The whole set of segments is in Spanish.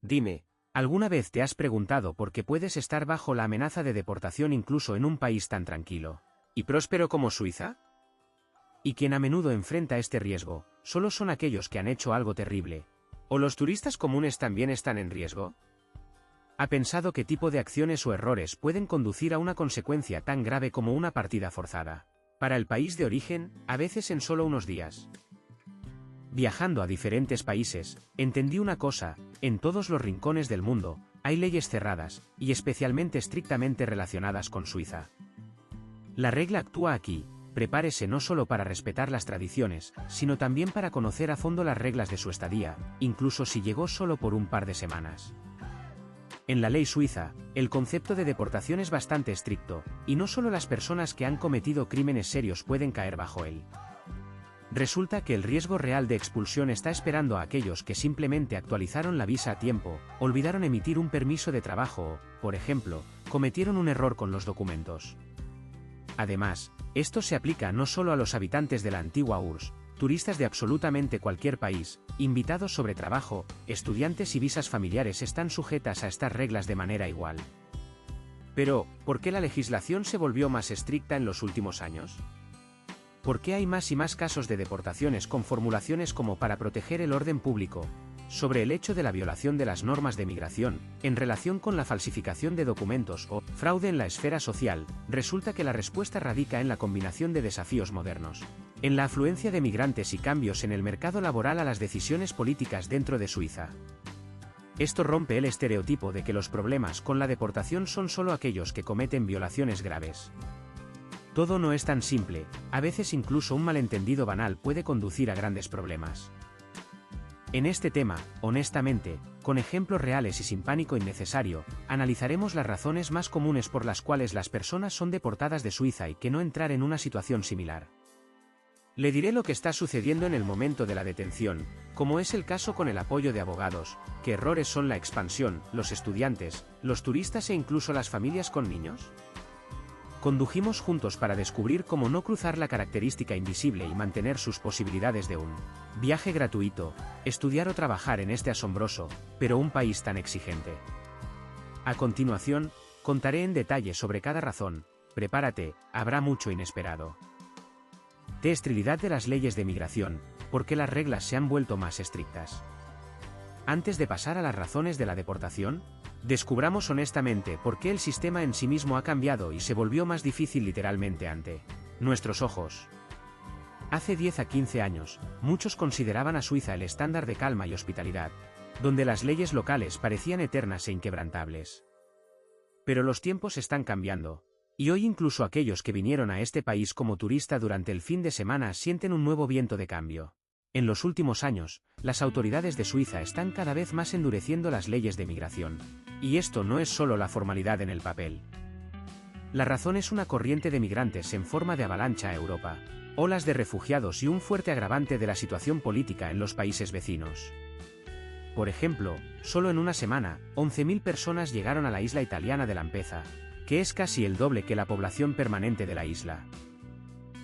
Dime, ¿alguna vez te has preguntado por qué puedes estar bajo la amenaza de deportación incluso en un país tan tranquilo y próspero como Suiza? Y quien a menudo enfrenta este riesgo, solo son aquellos que han hecho algo terrible. ¿O los turistas comunes también están en riesgo? ¿Ha pensado qué tipo de acciones o errores pueden conducir a una consecuencia tan grave como una partida forzada para el país de origen, a veces en solo unos días? Viajando a diferentes países, entendí una cosa: en todos los rincones del mundo, hay leyes cerradas, y especialmente estrictamente relacionadas con Suiza. La regla actúa aquí: prepárese no solo para respetar las tradiciones, sino también para conocer a fondo las reglas de su estadía, incluso si llegó solo por un par de semanas. En la ley suiza, el concepto de deportación es bastante estricto, y no solo las personas que han cometido crímenes serios pueden caer bajo él. Resulta que el riesgo real de expulsión está esperando a aquellos que simplemente actualizaron la visa a tiempo, olvidaron emitir un permiso de trabajo o, por ejemplo, cometieron un error con los documentos. Además, esto se aplica no solo a los habitantes de la antigua URSS, turistas de absolutamente cualquier país, invitados sobre trabajo, estudiantes y visas familiares están sujetas a estas reglas de manera igual. Pero, ¿por qué la legislación se volvió más estricta en los últimos años? ¿Por qué hay más y más casos de deportaciones con formulaciones como para proteger el orden público, sobre el hecho de la violación de las normas de migración, en relación con la falsificación de documentos o fraude en la esfera social? Resulta que la respuesta radica en la combinación de desafíos modernos, en la afluencia de migrantes y cambios en el mercado laboral a las decisiones políticas dentro de Suiza. Esto rompe el estereotipo de que los problemas con la deportación son solo aquellos que cometen violaciones graves. Todo no es tan simple, a veces incluso un malentendido banal puede conducir a grandes problemas. En este tema, honestamente, con ejemplos reales y sin pánico innecesario, analizaremos las razones más comunes por las cuales las personas son deportadas de Suiza y que no entrar en una situación similar. Le diré lo que está sucediendo en el momento de la detención, como es el caso con el apoyo de abogados, qué errores son la expansión, los estudiantes, los turistas e incluso las familias con niños. Condujimos juntos para descubrir cómo no cruzar la característica invisible y mantener sus posibilidades de un viaje gratuito, estudiar o trabajar en este asombroso, pero un país tan exigente. A continuación, contaré en detalle sobre cada razón. Prepárate, habrá mucho inesperado. Esterilidad de las leyes de migración: ¿por qué las reglas se han vuelto más estrictas? Antes de pasar a las razones de la deportación, descubramos honestamente por qué el sistema en sí mismo ha cambiado y se volvió más difícil literalmente ante nuestros ojos. Hace 10 a 15 años, muchos consideraban a Suiza el estándar de calma y hospitalidad, donde las leyes locales parecían eternas e inquebrantables. Pero los tiempos están cambiando, y hoy incluso aquellos que vinieron a este país como turista durante el fin de semana sienten un nuevo viento de cambio. En los últimos años, las autoridades de Suiza están cada vez más endureciendo las leyes de migración. Y esto no es solo la formalidad en el papel. La razón es una corriente de migrantes en forma de avalancha a Europa, olas de refugiados y un fuerte agravante de la situación política en los países vecinos. Por ejemplo, solo en una semana, 11.000 personas llegaron a la isla italiana de Lampedusa, que es casi el doble que la población permanente de la isla.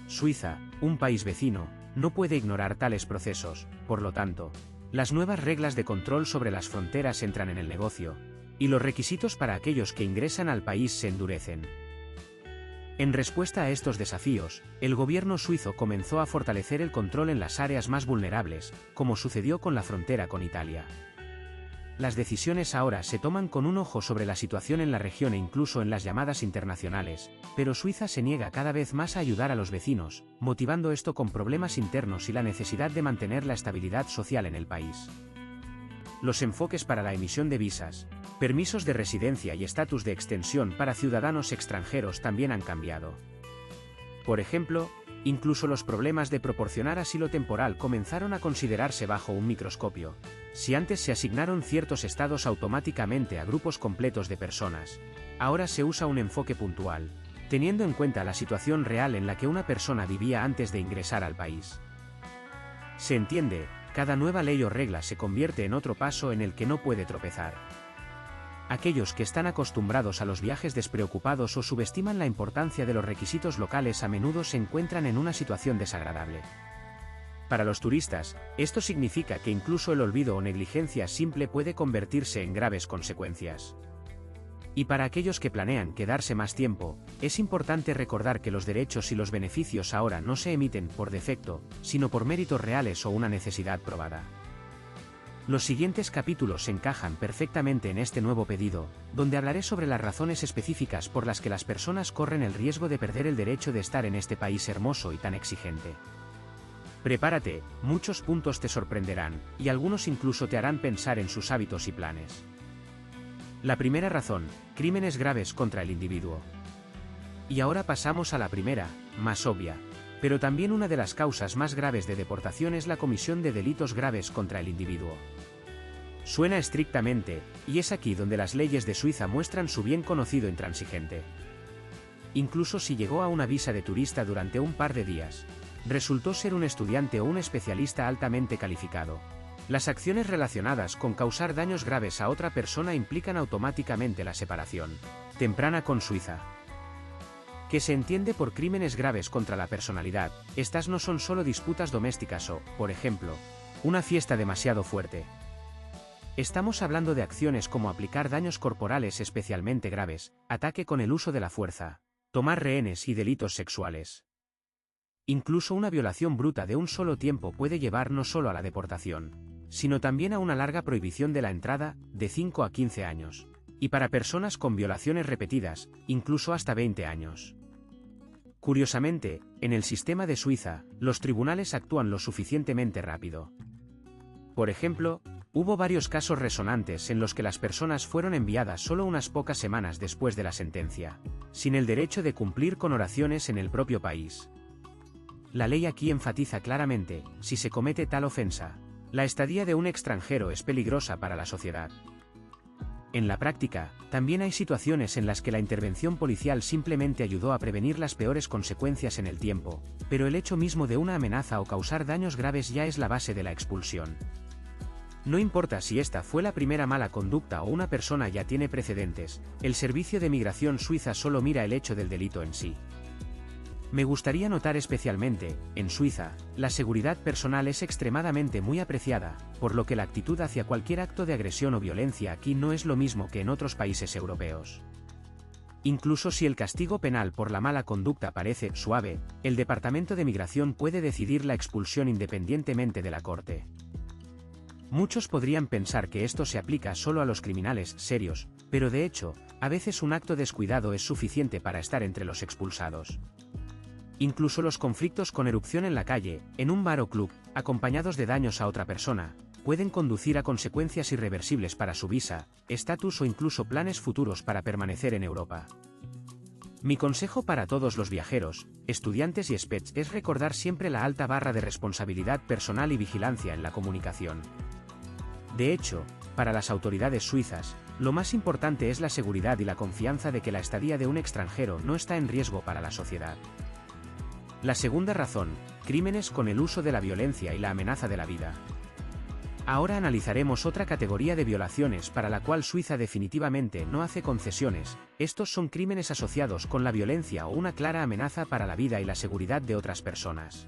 Suiza, un país vecino, no puede ignorar tales procesos, por lo tanto, las nuevas reglas de control sobre las fronteras entran en el negocio, y los requisitos para aquellos que ingresan al país se endurecen. En respuesta a estos desafíos, el gobierno suizo comenzó a fortalecer el control en las áreas más vulnerables, como sucedió con la frontera con Italia. Las decisiones ahora se toman con un ojo sobre la situación en la región e incluso en las llamadas internacionales, pero Suiza se niega cada vez más a ayudar a los vecinos, motivando esto con problemas internos y la necesidad de mantener la estabilidad social en el país. Los enfoques para la emisión de visas, permisos de residencia y estatus de extensión para ciudadanos extranjeros también han cambiado. Por ejemplo, incluso los problemas de proporcionar asilo temporal comenzaron a considerarse bajo un microscopio. Si antes se asignaron ciertos estados automáticamente a grupos completos de personas, ahora se usa un enfoque puntual, teniendo en cuenta la situación real en la que una persona vivía antes de ingresar al país. Se entiende, cada nueva ley o regla se convierte en otro paso en el que no puede tropezar. Aquellos que están acostumbrados a los viajes despreocupados o subestiman la importancia de los requisitos locales a menudo se encuentran en una situación desagradable. Para los turistas, esto significa que incluso el olvido o negligencia simple puede convertirse en graves consecuencias. Y para aquellos que planean quedarse más tiempo, es importante recordar que los derechos y los beneficios ahora no se emiten por defecto, sino por méritos reales o una necesidad probada. Los siguientes capítulos encajan perfectamente en este nuevo pedido, donde hablaré sobre las razones específicas por las que las personas corren el riesgo de perder el derecho de estar en este país hermoso y tan exigente. Prepárate, muchos puntos te sorprenderán, y algunos incluso te harán pensar en sus hábitos y planes. La primera razón, crímenes graves contra el individuo. Y ahora pasamos a la primera, más obvia, pero también una de las causas más graves de deportación es la comisión de delitos graves contra el individuo. Suena estrictamente, y es aquí donde las leyes de Suiza muestran su bien conocido intransigente. Incluso si llegó a una visa de turista durante un par de días, resultó ser un estudiante o un especialista altamente calificado. Las acciones relacionadas con causar daños graves a otra persona implican automáticamente la separación temprana con Suiza. Que se entiende por crímenes graves contra la personalidad, estas no son solo disputas domésticas o, por ejemplo, una fiesta demasiado fuerte. Estamos hablando de acciones como aplicar daños corporales especialmente graves, ataque con el uso de la fuerza, tomar rehenes y delitos sexuales. Incluso una violación bruta de un solo tiempo puede llevar no solo a la deportación, sino también a una larga prohibición de la entrada, de 5 a 15 años. Y para personas con violaciones repetidas, incluso hasta 20 años. Curiosamente, en el sistema de Suiza, los tribunales actúan lo suficientemente rápido. Por ejemplo, hubo varios casos resonantes en los que las personas fueron enviadas solo unas pocas semanas después de la sentencia, sin el derecho de cumplir con oraciones en el propio país. La ley aquí enfatiza claramente, si se comete tal ofensa, la estadía de un extranjero es peligrosa para la sociedad. En la práctica, también hay situaciones en las que la intervención policial simplemente ayudó a prevenir las peores consecuencias en el tiempo, pero el hecho mismo de una amenaza o causar daños graves ya es la base de la expulsión. No importa si esta fue la primera mala conducta o una persona ya tiene precedentes, el Servicio de Migración Suiza solo mira el hecho del delito en sí. Me gustaría notar especialmente, en Suiza, la seguridad personal es extremadamente muy apreciada, por lo que la actitud hacia cualquier acto de agresión o violencia aquí no es lo mismo que en otros países europeos. Incluso si el castigo penal por la mala conducta parece suave, el Departamento de Migración puede decidir la expulsión independientemente de la Corte. Muchos podrían pensar que esto se aplica solo a los criminales serios, pero de hecho, a veces un acto descuidado es suficiente para estar entre los expulsados. Incluso los conflictos con erupción en la calle, en un bar o club, acompañados de daños a otra persona, pueden conducir a consecuencias irreversibles para su visa, estatus o incluso planes futuros para permanecer en Europa. Mi consejo para todos los viajeros, estudiantes y expats es recordar siempre la alta barra de responsabilidad personal y vigilancia en la comunicación. De hecho, para las autoridades suizas, lo más importante es la seguridad y la confianza de que la estadía de un extranjero no está en riesgo para la sociedad. La segunda razón, crímenes con el uso de la violencia y la amenaza de la vida. Ahora analizaremos otra categoría de violaciones para la cual Suiza definitivamente no hace concesiones. Estos son crímenes asociados con la violencia o una clara amenaza para la vida y la seguridad de otras personas.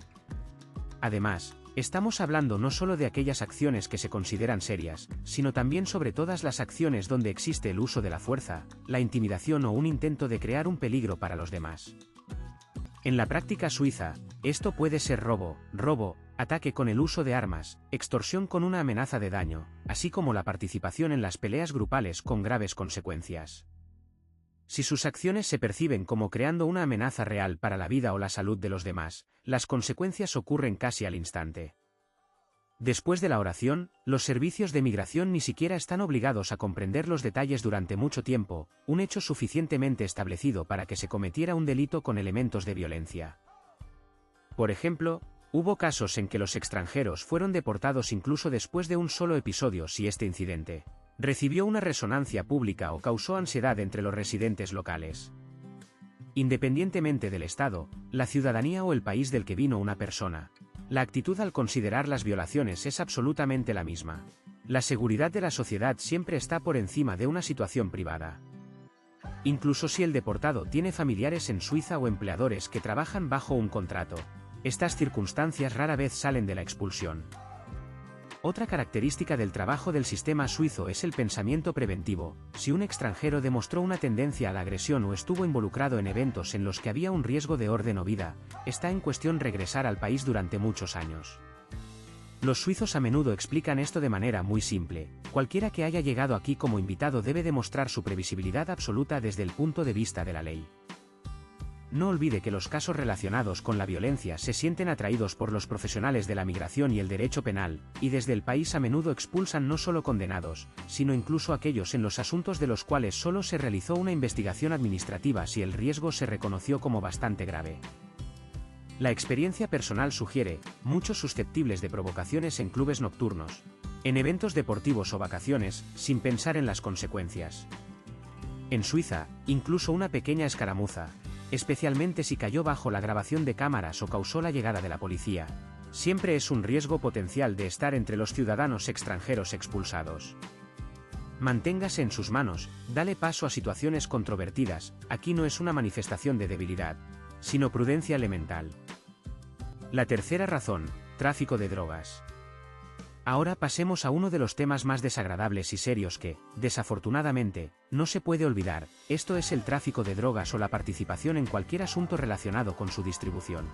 Además, estamos hablando no solo de aquellas acciones que se consideran serias, sino también sobre todas las acciones donde existe el uso de la fuerza, la intimidación o un intento de crear un peligro para los demás. En la práctica suiza, esto puede ser robo, ataque con el uso de armas, extorsión con una amenaza de daño, así como la participación en las peleas grupales con graves consecuencias. Si sus acciones se perciben como creando una amenaza real para la vida o la salud de los demás, las consecuencias ocurren casi al instante. Después de la oración, los servicios de migración ni siquiera están obligados a comprender los detalles durante mucho tiempo, un hecho suficientemente establecido para que se cometiera un delito con elementos de violencia. Por ejemplo, hubo casos en que los extranjeros fueron deportados incluso después de un solo episodio si este incidente recibió una resonancia pública o causó ansiedad entre los residentes locales. Independientemente del estado, la ciudadanía o el país del que vino una persona, la actitud al considerar las violaciones es absolutamente la misma. La seguridad de la sociedad siempre está por encima de una situación privada. Incluso si el deportado tiene familiares en Suiza o empleadores que trabajan bajo un contrato, Estas circunstancias rara vez salen de la expulsión. Otra característica del trabajo del sistema suizo es el pensamiento preventivo. Si un extranjero demostró una tendencia a la agresión o estuvo involucrado en eventos en los que había un riesgo de orden o vida, está en cuestión regresar al país durante muchos años. Los suizos a menudo explican esto de manera muy simple: cualquiera que haya llegado aquí como invitado debe demostrar su previsibilidad absoluta desde el punto de vista de la ley. No olvide que los casos relacionados con la violencia se sienten atraídos por los profesionales de la migración y el derecho penal, y desde el país a menudo expulsan no solo condenados, sino incluso aquellos en los asuntos de los cuales solo se realizó una investigación administrativa si el riesgo se reconoció como bastante grave. La experiencia personal sugiere, muchos susceptibles de provocaciones en clubes nocturnos, en eventos deportivos o vacaciones, sin pensar en las consecuencias. En Suiza, incluso una pequeña escaramuza, especialmente si cayó bajo la grabación de cámaras o causó la llegada de la policía, siempre es un riesgo potencial de estar entre los ciudadanos extranjeros expulsados. Manténgase en sus manos, dale paso a situaciones controvertidas. Aquí no es una manifestación de debilidad, sino prudencia elemental. La tercera razón: tráfico de drogas. Ahora pasemos a uno de los temas más desagradables y serios que, desafortunadamente, no se puede olvidar. Esto es el tráfico de drogas o la participación en cualquier asunto relacionado con su distribución.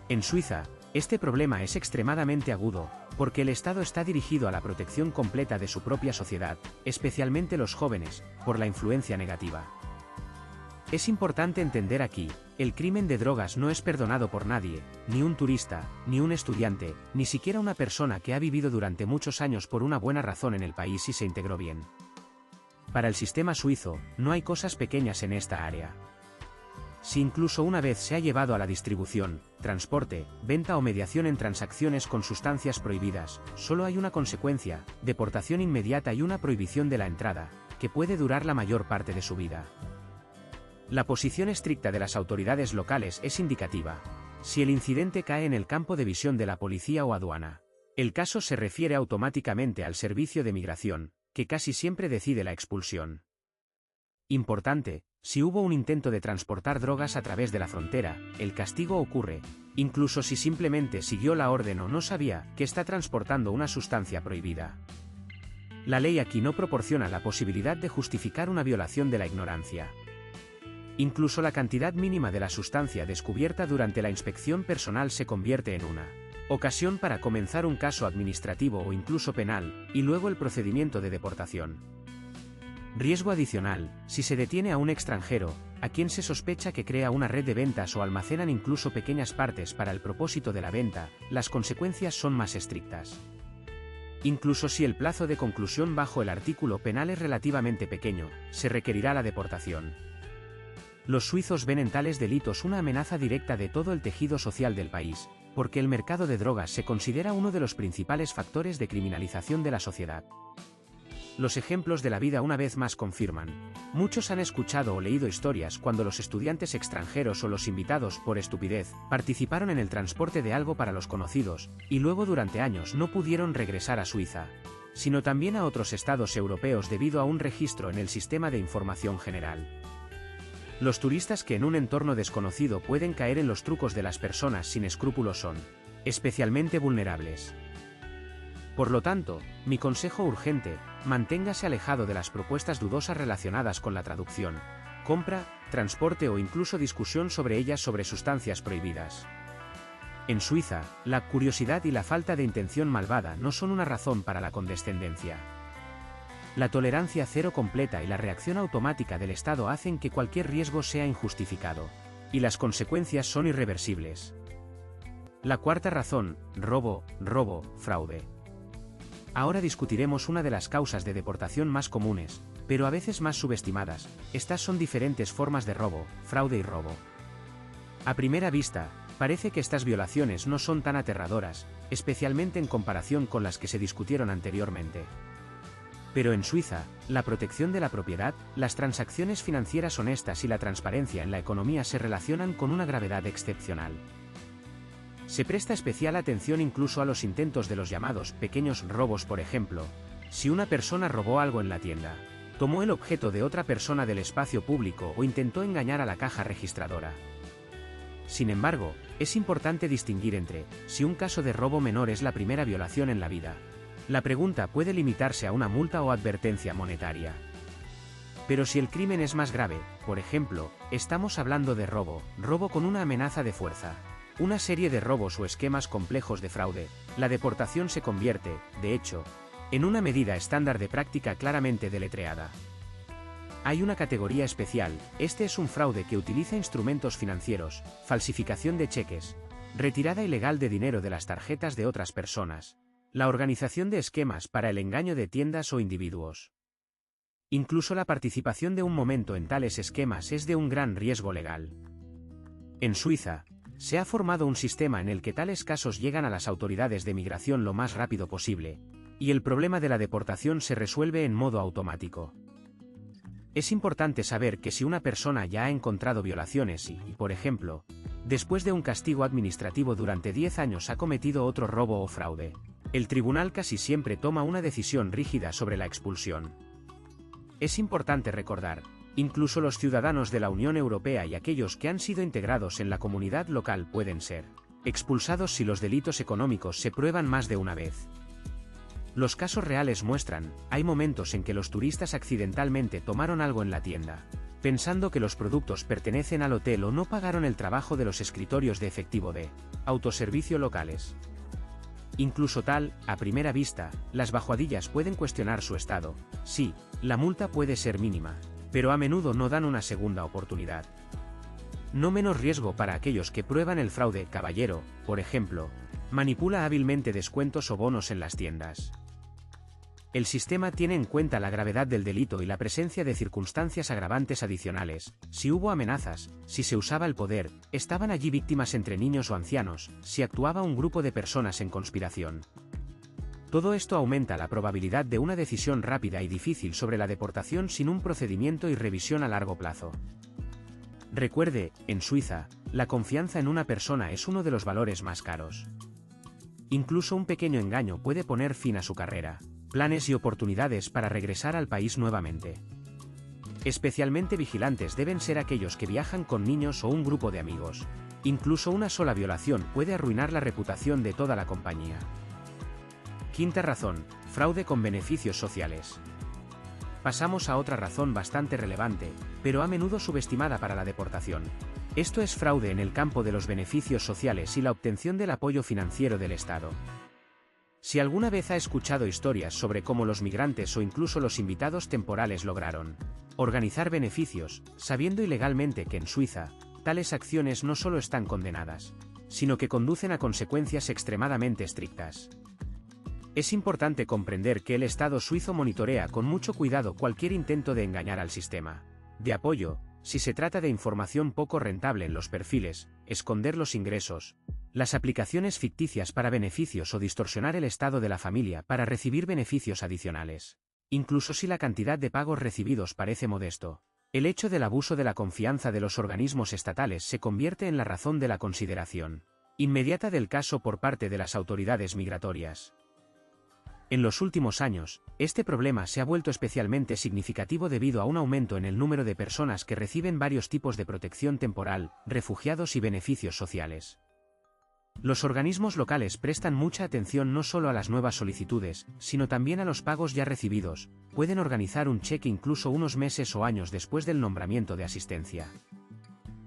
En Suiza, este problema es extremadamente agudo, porque el Estado está dirigido a la protección completa de su propia sociedad, especialmente los jóvenes, por la influencia negativa. Es importante entender aquí: el crimen de drogas no es perdonado por nadie, ni un turista, ni un estudiante, ni siquiera una persona que ha vivido durante muchos años por una buena razón en el país y se integró bien. Para el sistema suizo, no hay cosas pequeñas en esta área. Si incluso una vez se ha llevado a la distribución, transporte, venta o mediación en transacciones con sustancias prohibidas, solo hay una consecuencia: deportación inmediata y una prohibición de la entrada, que puede durar la mayor parte de su vida. La posición estricta de las autoridades locales es indicativa. Si el incidente cae en el campo de visión de la policía o aduana, el caso se refiere automáticamente al servicio de migración, que casi siempre decide la expulsión. Importante: si hubo un intento de transportar drogas a través de la frontera, el castigo ocurre, incluso si simplemente siguió la orden o no sabía que está transportando una sustancia prohibida. La ley aquí no proporciona la posibilidad de justificar una violación de la ignorancia. Incluso la cantidad mínima de la sustancia descubierta durante la inspección personal se convierte en una ocasión para comenzar un caso administrativo o incluso penal, y luego el procedimiento de deportación. Riesgo adicional: si se detiene a un extranjero, a quien se sospecha que crea una red de ventas o almacenan incluso pequeñas partes para el propósito de la venta, las consecuencias son más estrictas. Incluso si el plazo de conclusión bajo el artículo penal es relativamente pequeño, se requerirá la deportación. Los suizos ven en tales delitos una amenaza directa de todo el tejido social del país, porque el mercado de drogas se considera uno de los principales factores de criminalización de la sociedad. Los ejemplos de la vida una vez más confirman. Muchos han escuchado o leído historias cuando los estudiantes extranjeros o los invitados por estupidez participaron en el transporte de algo para los conocidos, y luego durante años no pudieron regresar a Suiza, sino también a otros estados europeos debido a un registro en el sistema de información general. Los turistas que en un entorno desconocido pueden caer en los trucos de las personas sin escrúpulos son especialmente vulnerables. Por lo tanto, mi consejo urgente: manténgase alejado de las propuestas dudosas relacionadas con la traducción, compra, transporte o incluso discusión sobre ellas sobre sustancias prohibidas. En Suiza, la curiosidad y la falta de intención malvada no son una razón para la condescendencia. La tolerancia cero completa y la reacción automática del Estado hacen que cualquier riesgo sea injustificado, y las consecuencias son irreversibles. La cuarta razón: robo, fraude. Ahora discutiremos una de las causas de deportación más comunes, pero a veces más subestimadas. Estas son diferentes formas de robo, fraude y robo. A primera vista, parece que estas violaciones no son tan aterradoras, especialmente en comparación con las que se discutieron anteriormente. Pero en Suiza, la protección de la propiedad, las transacciones financieras honestas y la transparencia en la economía se relacionan con una gravedad excepcional. Se presta especial atención incluso a los intentos de los llamados pequeños robos. Por ejemplo, si una persona robó algo en la tienda, tomó el objeto de otra persona del espacio público o intentó engañar a la caja registradora. Sin embargo, es importante distinguir entre si un caso de robo menor es la primera violación en la vida. La pregunta puede limitarse a una multa o advertencia monetaria. Pero si el crimen es más grave, por ejemplo, estamos hablando de robo con una amenaza de fuerza, una serie de robos o esquemas complejos de fraude, la deportación se convierte, de hecho, en una medida estándar de práctica claramente deletreada. Hay una categoría especial, este es un fraude que utiliza instrumentos financieros, falsificación de cheques, retirada ilegal de dinero de las tarjetas de otras personas, la organización de esquemas para el engaño de tiendas o individuos. Incluso la participación de un momento en tales esquemas es de un gran riesgo legal. En Suiza, se ha formado un sistema en el que tales casos llegan a las autoridades de migración lo más rápido posible, y el problema de la deportación se resuelve en modo automático. Es importante saber que si una persona ya ha encontrado violaciones y, por ejemplo, después de un castigo administrativo durante 10 años ha cometido otro robo o fraude, el tribunal casi siempre toma una decisión rígida sobre la expulsión. Es importante recordar, incluso los ciudadanos de la Unión Europea y aquellos que han sido integrados en la comunidad local pueden ser expulsados si los delitos económicos se prueban más de una vez. Los casos reales muestran, hay momentos en que los turistas accidentalmente tomaron algo en la tienda, pensando que los productos pertenecen al hotel o no pagaron el trabajo de los escritorios de efectivo de autoservicio locales. Incluso a primera vista, las bajoadillas pueden cuestionar su estado. Sí, la multa puede ser mínima, pero a menudo no dan una segunda oportunidad. No menos riesgo para aquellos que prueban el fraude. Caballero, por ejemplo, manipula hábilmente descuentos o bonos en las tiendas. El sistema tiene en cuenta la gravedad del delito y la presencia de circunstancias agravantes adicionales, si hubo amenazas, si se usaba el poder, estaban allí víctimas entre niños o ancianos, si actuaba un grupo de personas en conspiración. Todo esto aumenta la probabilidad de una decisión rápida y difícil sobre la deportación sin un procedimiento y revisión a largo plazo. Recuerde, en Suiza, la confianza en una persona es uno de los valores más caros. Incluso un pequeño engaño puede poner fin a su carrera, planes y oportunidades para regresar al país nuevamente. Especialmente vigilantes deben ser aquellos que viajan con niños o un grupo de amigos. Incluso una sola violación puede arruinar la reputación de toda la compañía. Quinta razón, fraude con beneficios sociales. Pasamos a otra razón bastante relevante, pero a menudo subestimada para la deportación. Esto es fraude en el campo de los beneficios sociales y la obtención del apoyo financiero del Estado. Si alguna vez ha escuchado historias sobre cómo los migrantes o incluso los invitados temporales lograron organizar beneficios, sabiendo ilegalmente que en Suiza, tales acciones no solo están condenadas, sino que conducen a consecuencias extremadamente estrictas. Es importante comprender que el Estado suizo monitorea con mucho cuidado cualquier intento de engañar al sistema de apoyo, si se trata de información poco rentable en los perfiles, esconder los ingresos, las aplicaciones ficticias para beneficios o distorsionar el estado de la familia para recibir beneficios adicionales. Incluso si la cantidad de pagos recibidos parece modesto, el hecho del abuso de la confianza de los organismos estatales se convierte en la razón de la consideración inmediata del caso por parte de las autoridades migratorias. En los últimos años, este problema se ha vuelto especialmente significativo debido a un aumento en el número de personas que reciben varios tipos de protección temporal, refugiados y beneficios sociales. Los organismos locales prestan mucha atención no solo a las nuevas solicitudes, sino también a los pagos ya recibidos, pueden organizar un cheque incluso unos meses o años después del nombramiento de asistencia.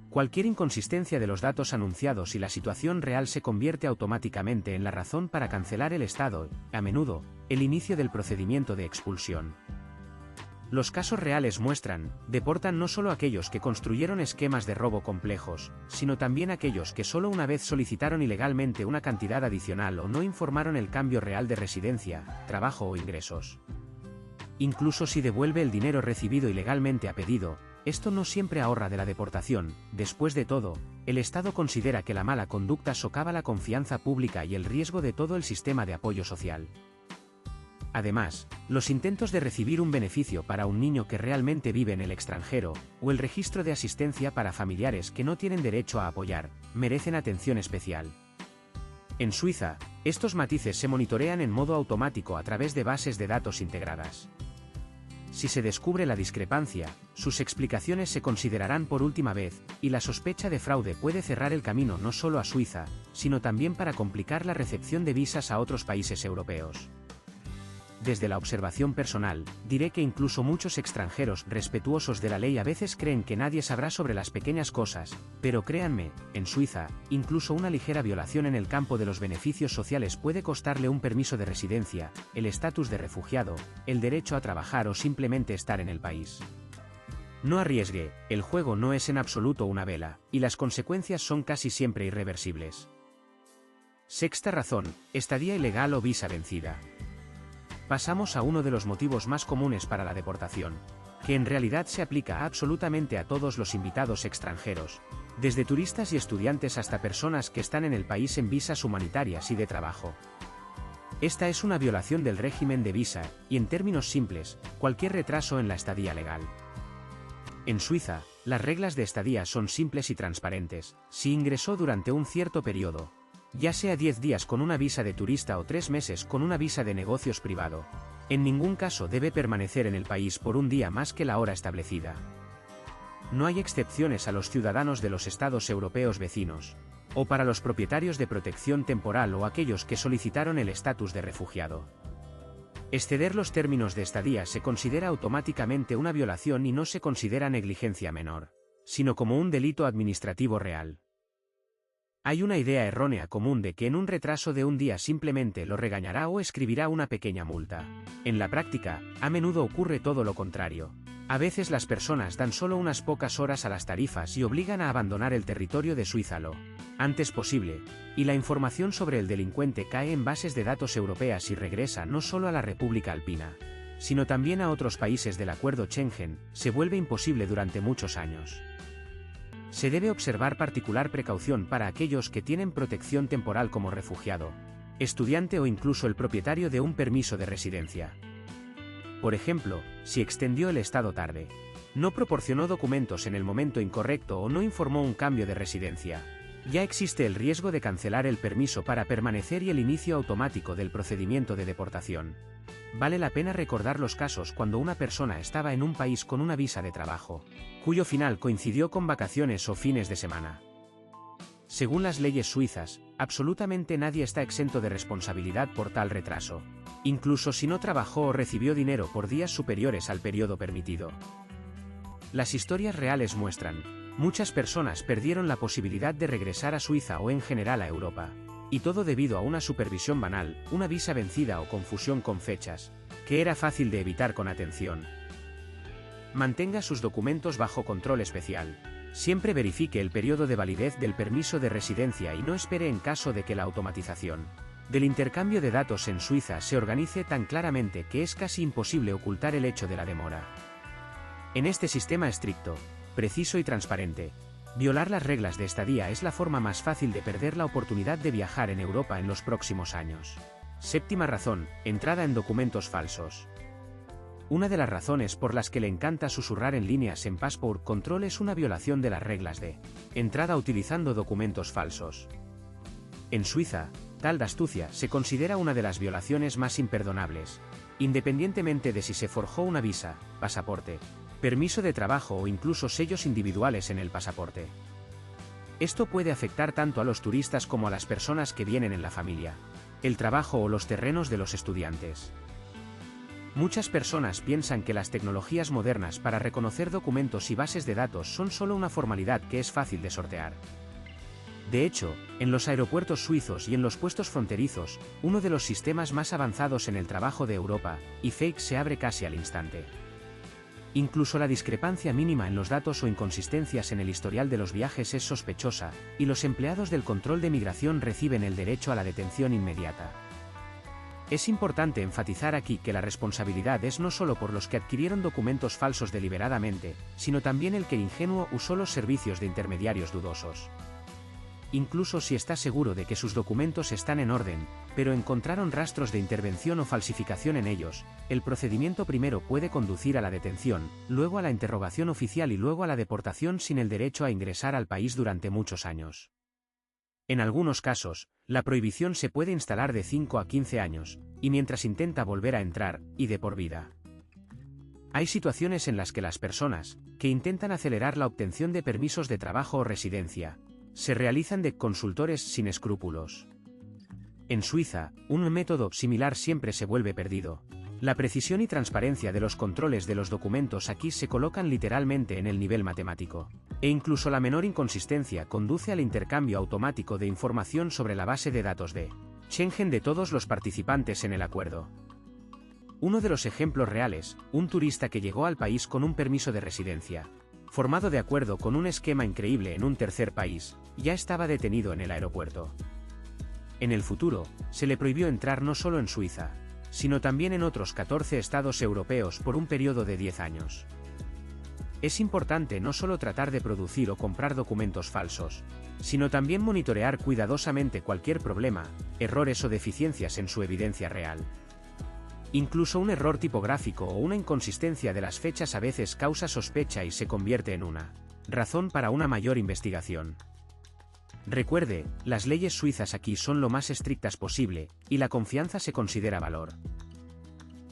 Cualquier inconsistencia de los datos anunciados y la situación real se convierte automáticamente en la razón para cancelar el Estado, a menudo, el inicio del procedimiento de expulsión. Los casos reales muestran, deportan no solo aquellos que construyeron esquemas de robo complejos, sino también aquellos que solo una vez solicitaron ilegalmente una cantidad adicional o no informaron el cambio real de residencia, trabajo o ingresos. Incluso si devuelve el dinero recibido ilegalmente a pedido, esto no siempre ahorra de la deportación. Después de todo, el Estado considera que la mala conducta socava la confianza pública y el riesgo de todo el sistema de apoyo social. Además, los intentos de recibir un beneficio para un niño que realmente vive en el extranjero, o el registro de asistencia para familiares que no tienen derecho a apoyar, merecen atención especial. En Suiza, estos matices se monitorean en modo automático a través de bases de datos integradas. Si se descubre la discrepancia, sus explicaciones se considerarán por última vez, y la sospecha de fraude puede cerrar el camino no solo a Suiza, sino también para complicar la recepción de visas a otros países europeos. Desde la observación personal, diré que incluso muchos extranjeros respetuosos de la ley a veces creen que nadie sabrá sobre las pequeñas cosas, pero créanme, en Suiza, incluso una ligera violación en el campo de los beneficios sociales puede costarle un permiso de residencia, el estatus de refugiado, el derecho a trabajar o simplemente estar en el país. No arriesgue, el juego no es en absoluto una vela, y las consecuencias son casi siempre irreversibles. Sexta razón, estadía ilegal o visa vencida. Pasamos a uno de los motivos más comunes para la deportación, que en realidad se aplica absolutamente a todos los invitados extranjeros, desde turistas y estudiantes hasta personas que están en el país en visas humanitarias y de trabajo. Esta es una violación del régimen de visa, y en términos simples, cualquier retraso en la estadía legal. En Suiza, las reglas de estadía son simples y transparentes. Si ingresó durante un cierto periodo, ya sea 10 días con una visa de turista o 3 meses con una visa de negocios privado, en ningún caso debe permanecer en el país por un día más que la hora establecida. No hay excepciones a los ciudadanos de los estados europeos vecinos, o para los propietarios de protección temporal o aquellos que solicitaron el estatus de refugiado. Exceder los términos de estadía se considera automáticamente una violación y no se considera negligencia menor, sino como un delito administrativo real. Hay una idea errónea común de que en un retraso de un día simplemente lo regañará o escribirá una pequeña multa. En la práctica, a menudo ocurre todo lo contrario. A veces las personas dan solo unas pocas horas a las tarifas y obligan a abandonar el territorio de Suiza lo antes posible, y la información sobre el delincuente cae en bases de datos europeas y regresa no solo a la República Alpina, sino también a otros países del Acuerdo Schengen. Se vuelve imposible durante muchos años. Se debe observar particular precaución para aquellos que tienen protección temporal como refugiado, estudiante o incluso el propietario de un permiso de residencia. Por ejemplo, si extendió el estado tarde, no proporcionó documentos en el momento incorrecto o no informó un cambio de residencia, ya existe el riesgo de cancelar el permiso para permanecer y el inicio automático del procedimiento de deportación. Vale la pena recordar los casos cuando una persona estaba en un país con una visa de trabajo, cuyo final coincidió con vacaciones o fines de semana. Según las leyes suizas, absolutamente nadie está exento de responsabilidad por tal retraso, incluso si no trabajó o recibió dinero por días superiores al periodo permitido. Las historias reales muestran, muchas personas perdieron la posibilidad de regresar a Suiza o en general a Europa. Y todo debido a una supervisión banal, una visa vencida o confusión con fechas, que era fácil de evitar con atención. Mantenga sus documentos bajo control especial. Siempre verifique el periodo de validez del permiso de residencia y no espere en caso de que la automatización del intercambio de datos en Suiza se organice tan claramente que es casi imposible ocultar el hecho de la demora. En este sistema estricto, preciso y transparente, violar las reglas de estadía es la forma más fácil de perder la oportunidad de viajar en Europa en los próximos años. Séptima razón, entrada en documentos falsos. Una de las razones por las que le encanta susurrar en líneas en Passport Control es una violación de las reglas de entrada utilizando documentos falsos. En Suiza, tal astucia se considera una de las violaciones más imperdonables, independientemente de si se forjó una visa, pasaporte, permiso de trabajo o incluso sellos individuales en el pasaporte. Esto puede afectar tanto a los turistas como a las personas que vienen en la familia, el trabajo o los terrenos de los estudiantes. Muchas personas piensan que las tecnologías modernas para reconocer documentos y bases de datos son solo una formalidad que es fácil de sortear. De hecho, en los aeropuertos suizos y en los puestos fronterizos, uno de los sistemas más avanzados en el trabajo de Europa, eFake, se abre casi al instante. Incluso la discrepancia mínima en los datos o inconsistencias en el historial de los viajes es sospechosa, y los empleados del control de migración reciben el derecho a la detención inmediata. Es importante enfatizar aquí que la responsabilidad es no solo por los que adquirieron documentos falsos deliberadamente, sino también el que ingenuo usó los servicios de intermediarios dudosos. Incluso si está seguro de que sus documentos están en orden, pero encontraron rastros de intervención o falsificación en ellos, el procedimiento primero puede conducir a la detención, luego a la interrogación oficial y luego a la deportación sin el derecho a ingresar al país durante muchos años. En algunos casos, la prohibición se puede instalar de 5 a 15 años, y mientras intenta volver a entrar, y de por vida. Hay situaciones en las que las personas, que intentan acelerar la obtención de permisos de trabajo o residencia, se realizan de consultores sin escrúpulos. En Suiza, un método similar siempre se vuelve perdido. La precisión y transparencia de los controles de los documentos aquí se colocan literalmente en el nivel matemático. E incluso la menor inconsistencia conduce al intercambio automático de información sobre la base de datos de Schengen de todos los participantes en el acuerdo. Uno de los ejemplos reales, un turista que llegó al país con un permiso de residencia, formado de acuerdo con un esquema increíble en un tercer país, ya estaba detenido en el aeropuerto. En el futuro, se le prohibió entrar no solo en Suiza, sino también en otros 14 estados europeos por un periodo de 10 años. Es importante no solo tratar de producir o comprar documentos falsos, sino también monitorear cuidadosamente cualquier problema, errores o deficiencias en su evidencia real. Incluso un error tipográfico o una inconsistencia de las fechas a veces causa sospecha y se convierte en una razón para una mayor investigación. Recuerde, las leyes suizas aquí son lo más estrictas posible, y la confianza se considera valor.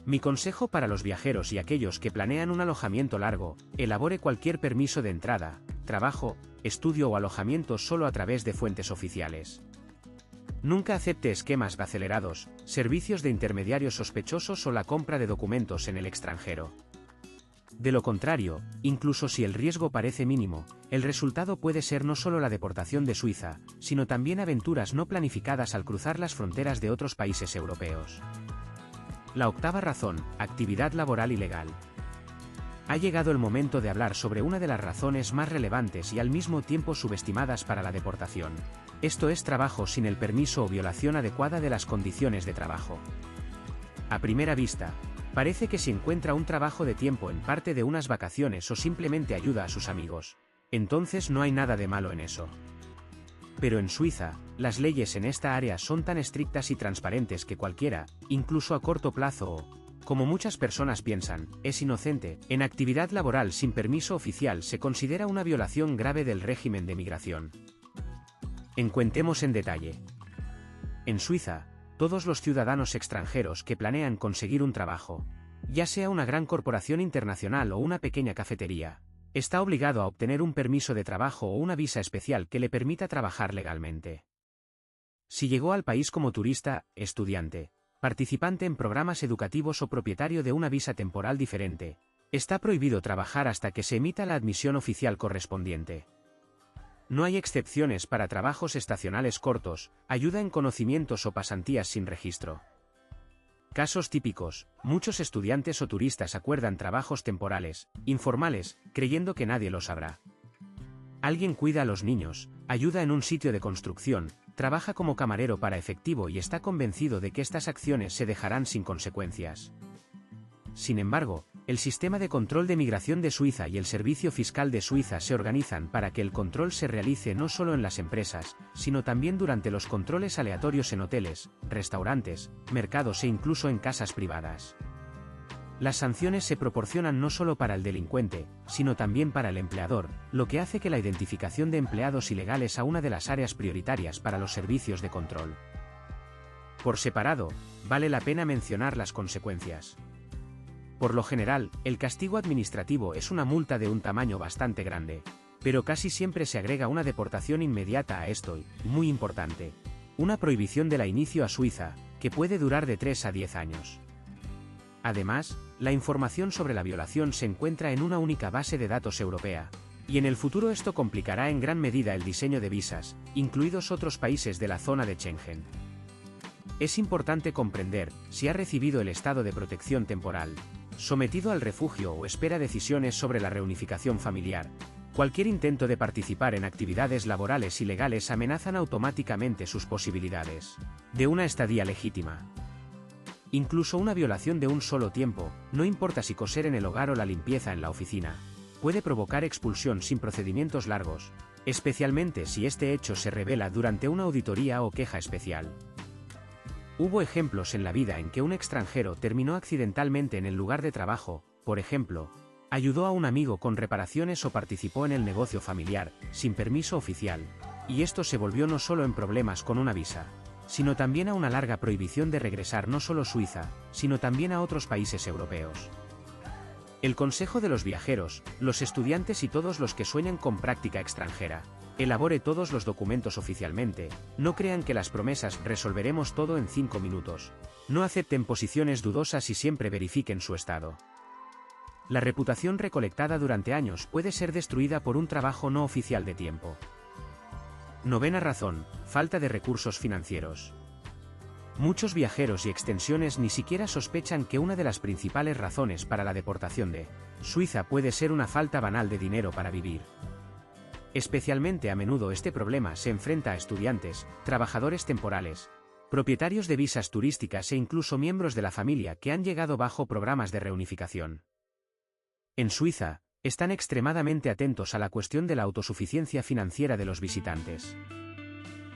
Mi consejo para los viajeros y aquellos que planean un alojamiento largo: elabore cualquier permiso de entrada, trabajo, estudio o alojamiento solo a través de fuentes oficiales. Nunca acepte esquemas acelerados, servicios de intermediarios sospechosos o la compra de documentos en el extranjero. De lo contrario, incluso si el riesgo parece mínimo, el resultado puede ser no solo la deportación de Suiza, sino también aventuras no planificadas al cruzar las fronteras de otros países europeos. La octava razón: actividad laboral ilegal. Ha llegado el momento de hablar sobre una de las razones más relevantes y al mismo tiempo subestimadas para la deportación. Esto es trabajo sin el permiso o violación adecuada de las condiciones de trabajo. A primera vista, parece que si encuentra un trabajo de tiempo en parte de unas vacaciones o simplemente ayuda a sus amigos, entonces no hay nada de malo en eso. Pero en Suiza, las leyes en esta área son tan estrictas y transparentes que cualquiera, incluso a corto plazo o, como muchas personas piensan, es inocente, en actividad laboral sin permiso oficial se considera una violación grave del régimen de migración. Encuentemos en detalle. En Suiza, todos los ciudadanos extranjeros que planean conseguir un trabajo, ya sea una gran corporación internacional o una pequeña cafetería, está obligado a obtener un permiso de trabajo o una visa especial que le permita trabajar legalmente. Si llegó al país como turista, estudiante, participante en programas educativos o propietario de una visa temporal diferente, está prohibido trabajar hasta que se emita la admisión oficial correspondiente. No hay excepciones para trabajos estacionales cortos, ayuda en conocimientos o pasantías sin registro. Casos típicos: muchos estudiantes o turistas acuerdan trabajos temporales, informales, creyendo que nadie lo sabrá. Alguien cuida a los niños, ayuda en un sitio de construcción, trabaja como camarero para efectivo y está convencido de que estas acciones se dejarán sin consecuencias. Sin embargo, el sistema de control de migración de Suiza y el Servicio Fiscal de Suiza se organizan para que el control se realice no solo en las empresas, sino también durante los controles aleatorios en hoteles, restaurantes, mercados e incluso en casas privadas. Las sanciones se proporcionan no solo para el delincuente, sino también para el empleador, lo que hace que la identificación de empleados ilegales sea una de las áreas prioritarias para los servicios de control. Por separado, vale la pena mencionar las consecuencias. Por lo general, el castigo administrativo es una multa de un tamaño bastante grande, pero casi siempre se agrega una deportación inmediata a esto y, muy importante, una prohibición de la inicio a Suiza, que puede durar de 3 a 10 años. Además, la información sobre la violación se encuentra en una única base de datos europea, y en el futuro esto complicará en gran medida el diseño de visas, incluidos otros países de la zona de Schengen. Es importante comprender si ha recibido el estado de protección temporal, sometido al refugio o espera decisiones sobre la reunificación familiar. Cualquier intento de participar en actividades laborales ilegales amenazan automáticamente sus posibilidades de una estadía legítima. Incluso una violación de un solo tiempo, no importa si coser en el hogar o la limpieza en la oficina, puede provocar expulsión sin procedimientos largos, especialmente si este hecho se revela durante una auditoría o queja especial. Hubo ejemplos en la vida en que un extranjero terminó accidentalmente en el lugar de trabajo, por ejemplo, ayudó a un amigo con reparaciones o participó en el negocio familiar, sin permiso oficial, y esto se volvió no solo en problemas con una visa, sino también a una larga prohibición de regresar no solo a Suiza, sino también a otros países europeos. El consejo de los viajeros, los estudiantes y todos los que sueñan con práctica extranjera. Elabore todos los documentos oficialmente, no crean que las promesas resolveremos todo en 5 minutos. No acepten posiciones dudosas y siempre verifiquen su estado. La reputación recolectada durante años puede ser destruida por un trabajo no oficial de tiempo. Novena razón, falta de recursos financieros. Muchos viajeros y extensiones ni siquiera sospechan que una de las principales razones para la deportación de Suiza puede ser una falta banal de dinero para vivir. Especialmente a menudo este problema se enfrenta a estudiantes, trabajadores temporales, propietarios de visas turísticas e incluso miembros de la familia que han llegado bajo programas de reunificación. En Suiza, están extremadamente atentos a la cuestión de la autosuficiencia financiera de los visitantes.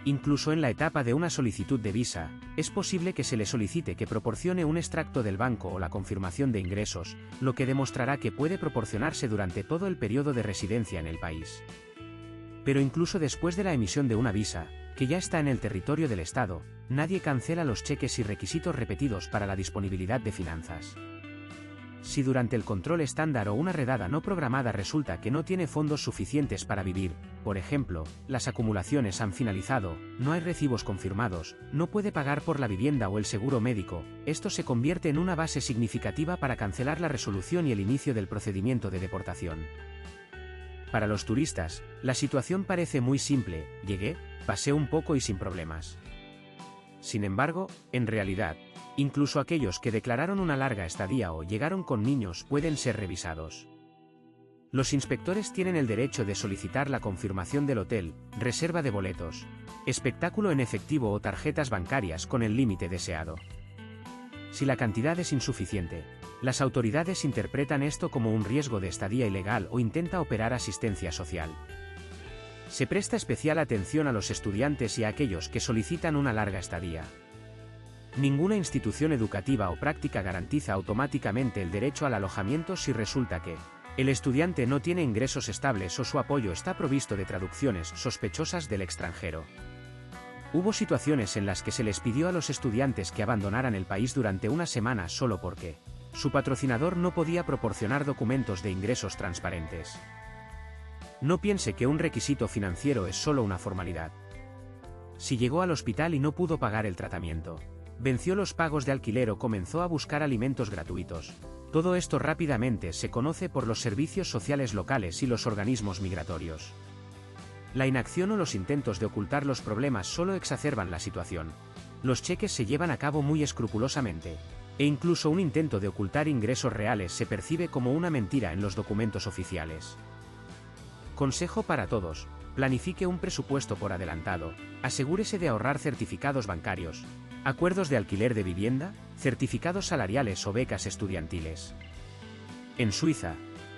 Incluso en la etapa de una solicitud de visa, es posible que se le solicite que proporcione un extracto del banco o la confirmación de ingresos, lo que demostrará que puede proporcionarse durante todo el periodo de residencia en el país. Pero incluso después de la emisión de una visa, que ya está en el territorio del Estado, nadie cancela los cheques y requisitos repetidos para la disponibilidad de finanzas. Si durante el control estándar o una redada no programada resulta que no tiene fondos suficientes para vivir, por ejemplo, las acumulaciones han finalizado, no hay recibos confirmados, no puede pagar por la vivienda o el seguro médico, esto se convierte en una base significativa para cancelar la resolución y el inicio del procedimiento de deportación. Para los turistas, la situación parece muy simple: llegué, pasé un poco y sin problemas. Sin embargo, en realidad, incluso aquellos que declararon una larga estadía o llegaron con niños pueden ser revisados. Los inspectores tienen el derecho de solicitar la confirmación del hotel, reserva de boletos, espectáculo en efectivo o tarjetas bancarias con el límite deseado. Si la cantidad es insuficiente, las autoridades interpretan esto como un riesgo de estadía ilegal o intenta operar asistencia social. Se presta especial atención a los estudiantes y a aquellos que solicitan una larga estadía. Ninguna institución educativa o práctica garantiza automáticamente el derecho al alojamiento si resulta que el estudiante no tiene ingresos estables o su apoyo está provisto de traducciones sospechosas del extranjero. Hubo situaciones en las que se les pidió a los estudiantes que abandonaran el país durante una semana solo porque su patrocinador no podía proporcionar documentos de ingresos transparentes. No piense que un requisito financiero es solo una formalidad. Si llegó al hospital y no pudo pagar el tratamiento, venció los pagos de alquiler o comenzó a buscar alimentos gratuitos, todo esto rápidamente se conoce por los servicios sociales locales y los organismos migratorios. La inacción o los intentos de ocultar los problemas solo exacerban la situación. Los cheques se llevan a cabo muy escrupulosamente, e incluso un intento de ocultar ingresos reales se percibe como una mentira en los documentos oficiales. Consejo para todos: planifique un presupuesto por adelantado, asegúrese de ahorrar certificados bancarios, acuerdos de alquiler de vivienda, certificados salariales o becas estudiantiles. En Suiza,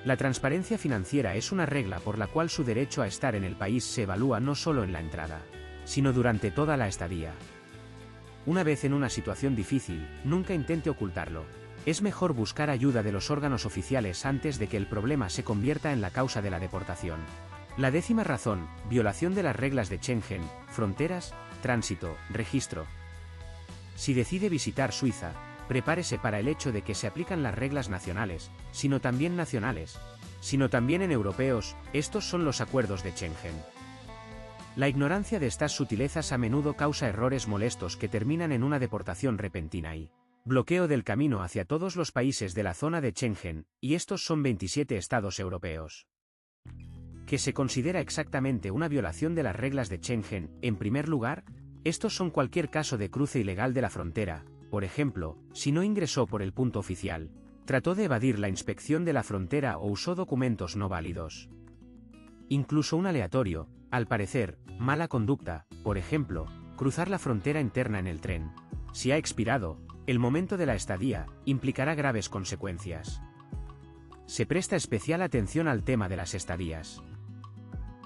la transparencia financiera es una regla por la cual su derecho a estar en el país se evalúa no solo en la entrada, sino durante toda la estadía. Una vez en una situación difícil, nunca intente ocultarlo. Es mejor buscar ayuda de los órganos oficiales antes de que el problema se convierta en la causa de la deportación. La 10ª razón: violación de las reglas de Schengen, fronteras, tránsito, registro. Si decide visitar Suiza, prepárese para el hecho de que se aplican las reglas nacionales, sino también en europeos. Estos son los acuerdos de Schengen. La ignorancia de estas sutilezas a menudo causa errores molestos que terminan en una deportación repentina y bloqueo del camino hacia todos los países de la zona de Schengen, y estos son 27 estados europeos. ¿Qué se considera exactamente una violación de las reglas de Schengen? En primer lugar, estos son cualquier caso de cruce ilegal de la frontera. Por ejemplo, si no ingresó por el punto oficial, trató de evadir la inspección de la frontera o usó documentos no válidos. Incluso un aleatorio, al parecer, mala conducta, por ejemplo, cruzar la frontera interna en el tren. Si ha expirado el momento de la estadía, implicará graves consecuencias. Se presta especial atención al tema de las estadías.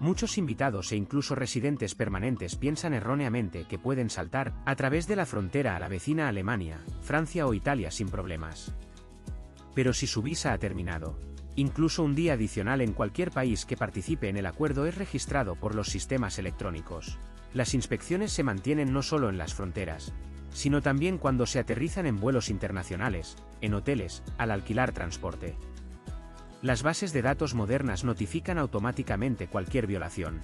Muchos invitados e incluso residentes permanentes piensan erróneamente que pueden saltar a través de la frontera a la vecina Alemania, Francia o Italia sin problemas. Pero si su visa ha terminado, incluso un día adicional en cualquier país que participe en el acuerdo es registrado por los sistemas electrónicos. Las inspecciones se mantienen no solo en las fronteras, sino también cuando se aterrizan en vuelos internacionales, en hoteles, al alquilar transporte. Las bases de datos modernas notifican automáticamente cualquier violación.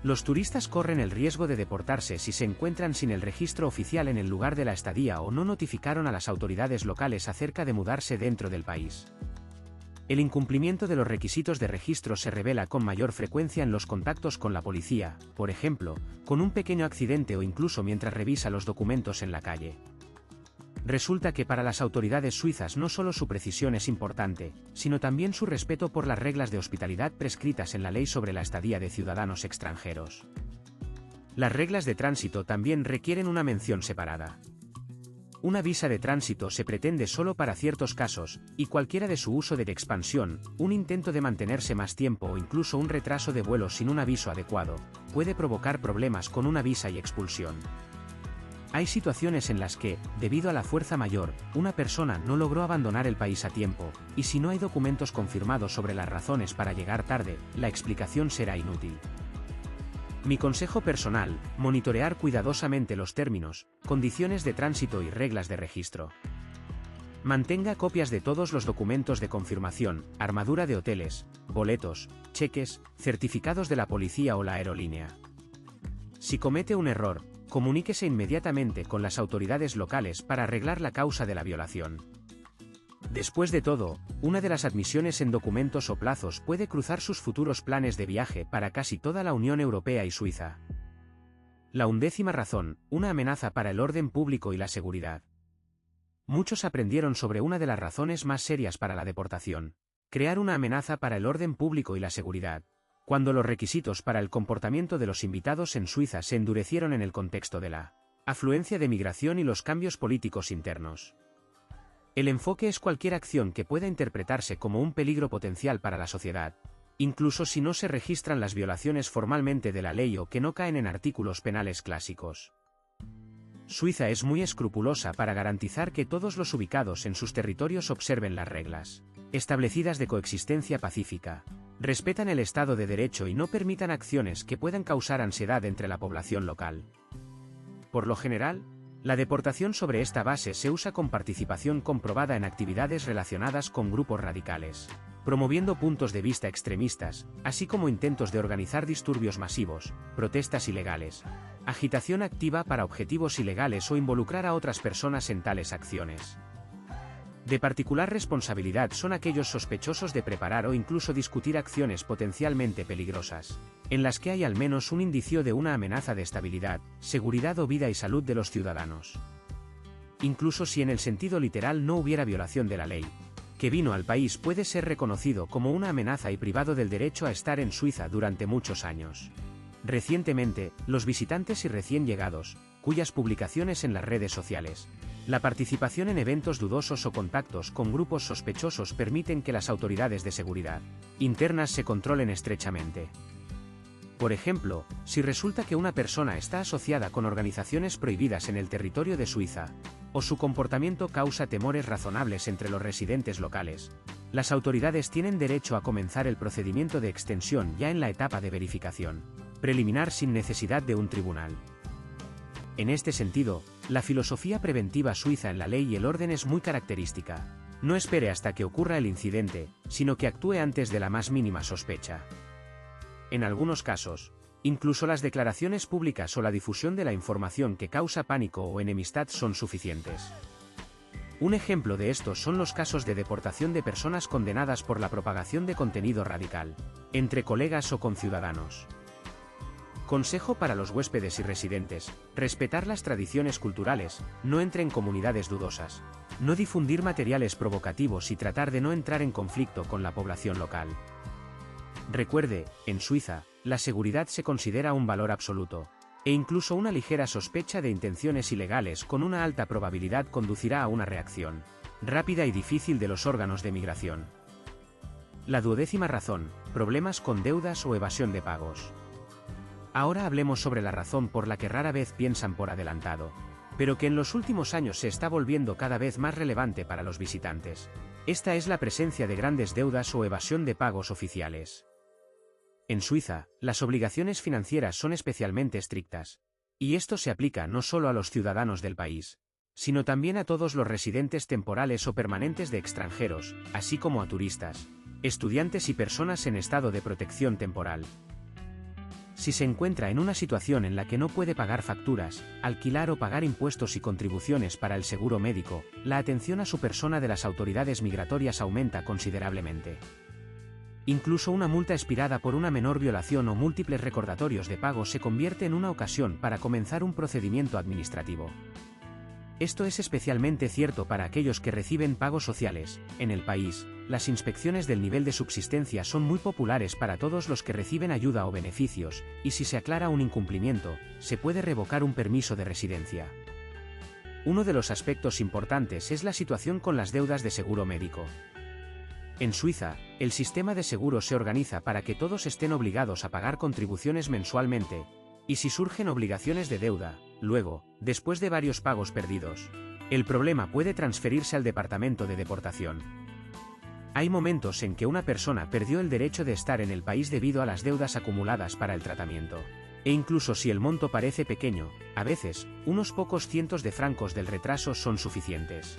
Los turistas corren el riesgo de deportarse si se encuentran sin el registro oficial en el lugar de la estadía o no notificaron a las autoridades locales acerca de mudarse dentro del país. El incumplimiento de los requisitos de registro se revela con mayor frecuencia en los contactos con la policía, por ejemplo, con un pequeño accidente o incluso mientras revisa los documentos en la calle. Resulta que para las autoridades suizas no solo su precisión es importante, sino también su respeto por las reglas de hospitalidad prescritas en la ley sobre la estadía de ciudadanos extranjeros. Las reglas de tránsito también requieren una mención separada. Una visa de tránsito se pretende solo para ciertos casos, y cualquiera de su uso de expansión, un intento de mantenerse más tiempo o incluso un retraso de vuelo sin un aviso adecuado, puede provocar problemas con una visa y expulsión. Hay situaciones en las que, debido a la fuerza mayor, una persona no logró abandonar el país a tiempo, y si no hay documentos confirmados sobre las razones para llegar tarde, la explicación será inútil. Mi consejo personal: monitorear cuidadosamente los términos, condiciones de tránsito y reglas de registro. Mantenga copias de todos los documentos de confirmación, armadura de hoteles, boletos, cheques, certificados de la policía o la aerolínea. Si comete un error, comuníquese inmediatamente con las autoridades locales para arreglar la causa de la violación. Después de todo, una de las admisiones en documentos o plazos puede cruzar sus futuros planes de viaje para casi toda la Unión Europea y Suiza. La 11ª razón: una amenaza para el orden público y la seguridad. Muchos aprendieron sobre una de las razones más serias para la deportación: crear una amenaza para el orden público y la seguridad, cuando los requisitos para el comportamiento de los invitados en Suiza se endurecieron en el contexto de la afluencia de migración y los cambios políticos internos. El enfoque es cualquier acción que pueda interpretarse como un peligro potencial para la sociedad, incluso si no se registran las violaciones formalmente de la ley o que no caen en artículos penales clásicos. Suiza es muy escrupulosa para garantizar que todos los ubicados en sus territorios observen las reglas establecidas de coexistencia pacífica, respetan el Estado de Derecho y no permitan acciones que puedan causar ansiedad entre la población local. Por lo general, la deportación sobre esta base se usa con participación comprobada en actividades relacionadas con grupos radicales, promoviendo puntos de vista extremistas, así como intentos de organizar disturbios masivos, protestas ilegales, agitación activa para objetivos ilegales o involucrar a otras personas en tales acciones. De particular responsabilidad son aquellos sospechosos de preparar o incluso discutir acciones potencialmente peligrosas, en las que hay al menos un indicio de una amenaza de estabilidad, seguridad o vida y salud de los ciudadanos. Incluso si en el sentido literal no hubiera violación de la ley, que vino al país puede ser reconocido como una amenaza y privado del derecho a estar en Suiza durante muchos años. Recientemente, los visitantes y recién llegados, cuyas publicaciones en las redes sociales, la participación en eventos dudosos o contactos con grupos sospechosos permiten que las autoridades de seguridad internas se controlen estrechamente. Por ejemplo, si resulta que una persona está asociada con organizaciones prohibidas en el territorio de Suiza, o su comportamiento causa temores razonables entre los residentes locales, las autoridades tienen derecho a comenzar el procedimiento de extensión ya en la etapa de verificación preliminar sin necesidad de un tribunal. En este sentido, la filosofía preventiva suiza en la ley y el orden es muy característica: no espere hasta que ocurra el incidente, sino que actúe antes de la más mínima sospecha. En algunos casos, incluso las declaraciones públicas o la difusión de la información que causa pánico o enemistad son suficientes. Un ejemplo de esto son los casos de deportación de personas condenadas por la propagación de contenido radical, entre colegas o conciudadanos. Consejo para los huéspedes y residentes: respetar las tradiciones culturales, no entre en comunidades dudosas, no difundir materiales provocativos y tratar de no entrar en conflicto con la población local. Recuerde, en Suiza, la seguridad se considera un valor absoluto, e incluso una ligera sospecha de intenciones ilegales con una alta probabilidad conducirá a una reacción rápida y difícil de los órganos de migración. La 12ª razón: problemas con deudas o evasión de pagos. Ahora hablemos sobre la razón por la que rara vez piensan por adelantado, pero que en los últimos años se está volviendo cada vez más relevante para los visitantes. Esta es la presencia de grandes deudas o evasión de pagos oficiales. En Suiza, las obligaciones financieras son especialmente estrictas, y esto se aplica no solo a los ciudadanos del país, sino también a todos los residentes temporales o permanentes de extranjeros, así como a turistas, estudiantes y personas en estado de protección temporal. Si se encuentra en una situación en la que no puede pagar facturas, alquilar o pagar impuestos y contribuciones para el seguro médico, la atención a su persona de las autoridades migratorias aumenta considerablemente. Incluso una multa expirada por una menor violación o múltiples recordatorios de pago se convierte en una ocasión para comenzar un procedimiento administrativo. Esto es especialmente cierto para aquellos que reciben pagos sociales. En el país, las inspecciones del nivel de subsistencia son muy populares para todos los que reciben ayuda o beneficios, y si se aclara un incumplimiento, se puede revocar un permiso de residencia. Uno de los aspectos importantes es la situación con las deudas de seguro médico. En Suiza, el sistema de seguro se organiza para que todos estén obligados a pagar contribuciones mensualmente, y si surgen obligaciones de deuda, luego, después de varios pagos perdidos, el problema puede transferirse al departamento de deportación. Hay momentos en que una persona perdió el derecho de estar en el país debido a las deudas acumuladas para el tratamiento. E incluso si el monto parece pequeño, a veces, unos pocos cientos de francos del retraso son suficientes.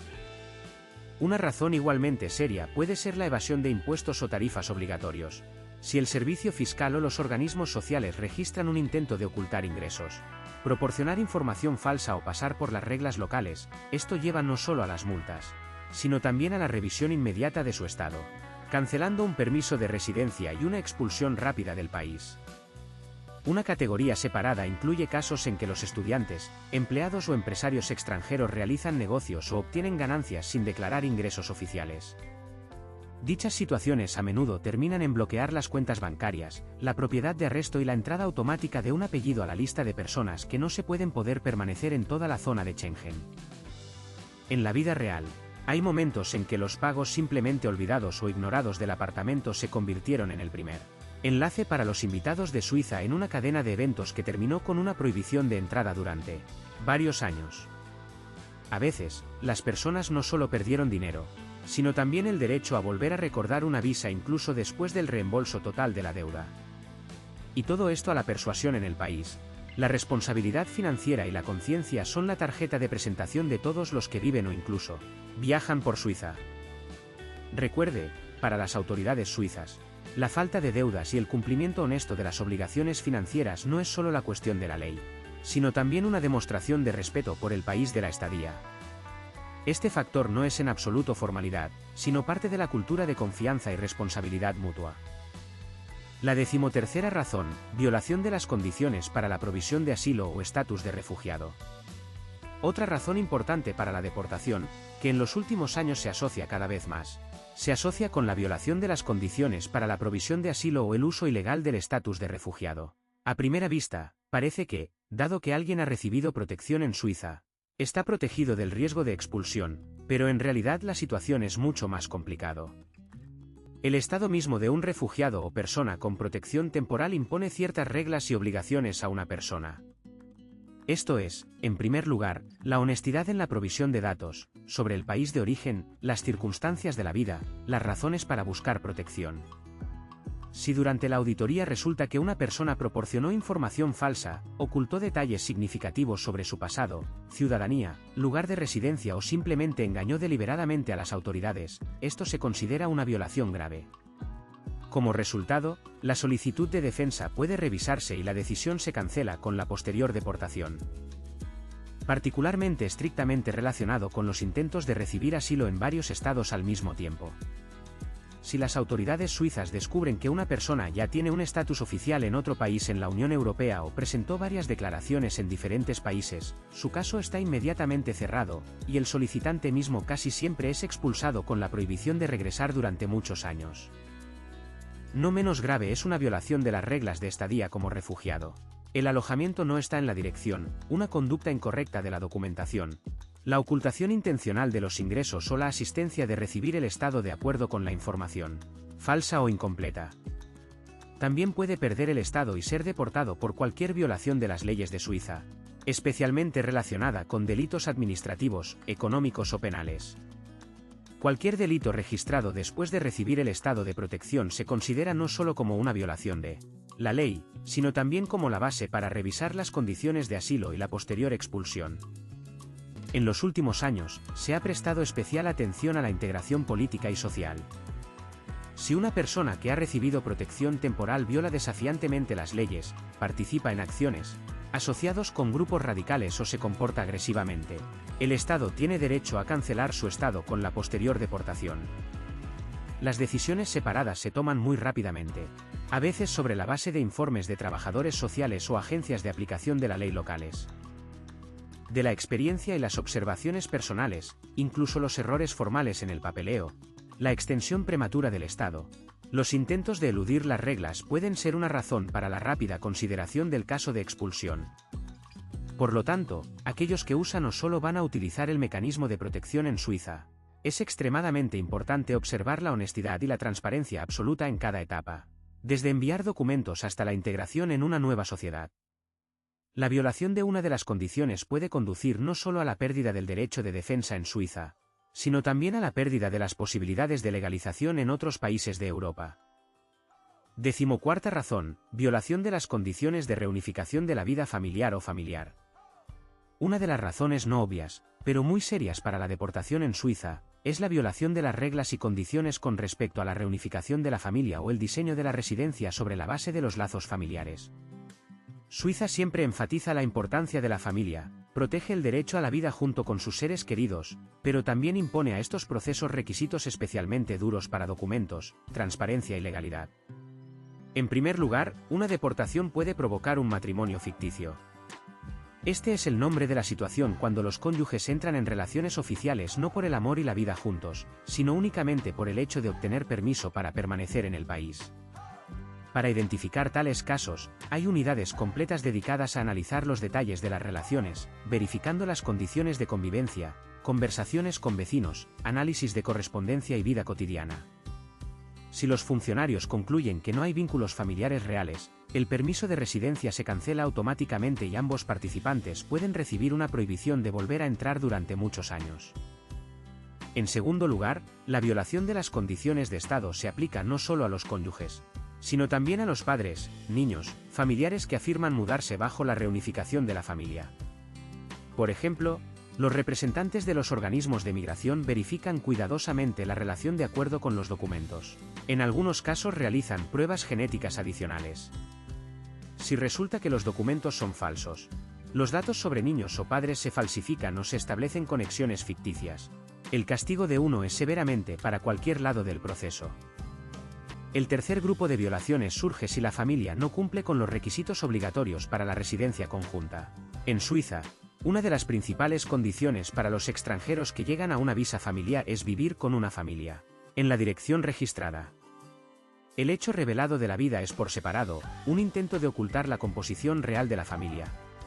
Una razón igualmente seria puede ser la evasión de impuestos o tarifas obligatorios. Si el servicio fiscal o los organismos sociales registran un intento de ocultar ingresos, proporcionar información falsa o pasar por las reglas locales, esto lleva no solo a las multas, sino también a la revisión inmediata de su estado, cancelando un permiso de residencia y una expulsión rápida del país. Una categoría separada incluye casos en que los estudiantes, empleados o empresarios extranjeros realizan negocios o obtienen ganancias sin declarar ingresos oficiales. Dichas situaciones a menudo terminan en bloquear las cuentas bancarias, la propiedad de arresto y la entrada automática de un apellido a la lista de personas que no se pueden poder permanecer en toda la zona de Schengen. En la vida real, hay momentos en que los pagos simplemente olvidados o ignorados del apartamento se convirtieron en el primer enlace para los invitados de Suiza en una cadena de eventos que terminó con una prohibición de entrada durante varios años. A veces, las personas no solo perdieron dinero, sino también el derecho a volver a recordar una visa incluso después del reembolso total de la deuda. Y todo esto a la persuasión en el país. La responsabilidad financiera y la conciencia son la tarjeta de presentación de todos los que viven o incluso viajan por Suiza. Recuerde, para las autoridades suizas, la falta de deudas y el cumplimiento honesto de las obligaciones financieras no es solo la cuestión de la ley, sino también una demostración de respeto por el país de la estadía. Este factor no es en absoluto formalidad, sino parte de la cultura de confianza y responsabilidad mutua. La 13ª razón, violación de las condiciones para la provisión de asilo o estatus de refugiado. Otra razón importante para la deportación, que en los últimos años se asocia cada vez más, se asocia con la violación de las condiciones para la provisión de asilo o el uso ilegal del estatus de refugiado. A primera vista, parece que, dado que alguien ha recibido protección en Suiza, está protegido del riesgo de expulsión, pero en realidad la situación es mucho más complicado. El estado mismo de un refugiado o persona con protección temporal impone ciertas reglas y obligaciones a una persona. Esto es, en primer lugar, la honestidad en la provisión de datos, sobre el país de origen, las circunstancias de la vida, las razones para buscar protección. Si durante la auditoría resulta que una persona proporcionó información falsa, ocultó detalles significativos sobre su pasado, ciudadanía, lugar de residencia o simplemente engañó deliberadamente a las autoridades, esto se considera una violación grave. Como resultado, la solicitud de defensa puede revisarse y la decisión se cancela con la posterior deportación. Particularmente estrictamente relacionado con los intentos de recibir asilo en varios estados al mismo tiempo. Si las autoridades suizas descubren que una persona ya tiene un estatus oficial en otro país en la Unión Europea o presentó varias declaraciones en diferentes países, su caso está inmediatamente cerrado, y el solicitante mismo casi siempre es expulsado con la prohibición de regresar durante muchos años. No menos grave es una violación de las reglas de estadía como refugiado. El alojamiento no está en la dirección, una conducta incorrecta de la documentación, la ocultación intencional de los ingresos o la asistencia de recibir el estado de acuerdo con la información falsa o incompleta. También puede perder el estado y ser deportado por cualquier violación de las leyes de Suiza, especialmente relacionada con delitos administrativos, económicos o penales. Cualquier delito registrado después de recibir el estado de protección se considera no solo como una violación de la ley, sino también como la base para revisar las condiciones de asilo y la posterior expulsión. En los últimos años, se ha prestado especial atención a la integración política y social. Si una persona que ha recibido protección temporal viola desafiantemente las leyes, participa en acciones asociados con grupos radicales o se comporta agresivamente, el Estado tiene derecho a cancelar su estado con la posterior deportación. Las decisiones separadas se toman muy rápidamente, a veces sobre la base de informes de trabajadores sociales o agencias de aplicación de la ley locales. De la experiencia y las observaciones personales, incluso los errores formales en el papeleo, la extensión prematura del Estado, los intentos de eludir las reglas pueden ser una razón para la rápida consideración del caso de expulsión. Por lo tanto, aquellos que usan o solo van a utilizar el mecanismo de protección en Suiza, es extremadamente importante observar la honestidad y la transparencia absoluta en cada etapa, desde enviar documentos hasta la integración en una nueva sociedad. La violación de una de las condiciones puede conducir no solo a la pérdida del derecho de defensa en Suiza, sino también a la pérdida de las posibilidades de legalización en otros países de Europa. 14ª razón, violación de las condiciones de reunificación de la vida familiar o familiar. Una de las razones no obvias, pero muy serias para la deportación en Suiza, es la violación de las reglas y condiciones con respecto a la reunificación de la familia o el diseño de la residencia sobre la base de los lazos familiares. Suiza siempre enfatiza la importancia de la familia, protege el derecho a la vida junto con sus seres queridos, pero también impone a estos procesos requisitos especialmente duros para documentos, transparencia y legalidad. En primer lugar, una deportación puede provocar un matrimonio ficticio. Este es el nombre de la situación cuando los cónyuges entran en relaciones oficiales no por el amor y la vida juntos, sino únicamente por el hecho de obtener permiso para permanecer en el país. Para identificar tales casos, hay unidades completas dedicadas a analizar los detalles de las relaciones, verificando las condiciones de convivencia, conversaciones con vecinos, análisis de correspondencia y vida cotidiana. Si los funcionarios concluyen que no hay vínculos familiares reales, el permiso de residencia se cancela automáticamente y ambos participantes pueden recibir una prohibición de volver a entrar durante muchos años. En segundo lugar, la violación de las condiciones de estado se aplica no solo a los cónyuges, sino también a los padres, niños, familiares que afirman mudarse bajo la reunificación de la familia. Por ejemplo, los representantes de los organismos de migración verifican cuidadosamente la relación de acuerdo con los documentos. En algunos casos realizan pruebas genéticas adicionales. Si resulta que los documentos son falsos, los datos sobre niños o padres se falsifican o se establecen conexiones ficticias, el castigo de uno es severamente para cualquier lado del proceso. El tercer grupo de violaciones surge si la familia no cumple con los requisitos obligatorios para la residencia conjunta. En Suiza, una de las principales condiciones para los extranjeros que llegan a una visa familiar es vivir con una familia, en la dirección registrada. El hecho revelado de la vida es por separado, un intento de ocultar la composición real de la familia,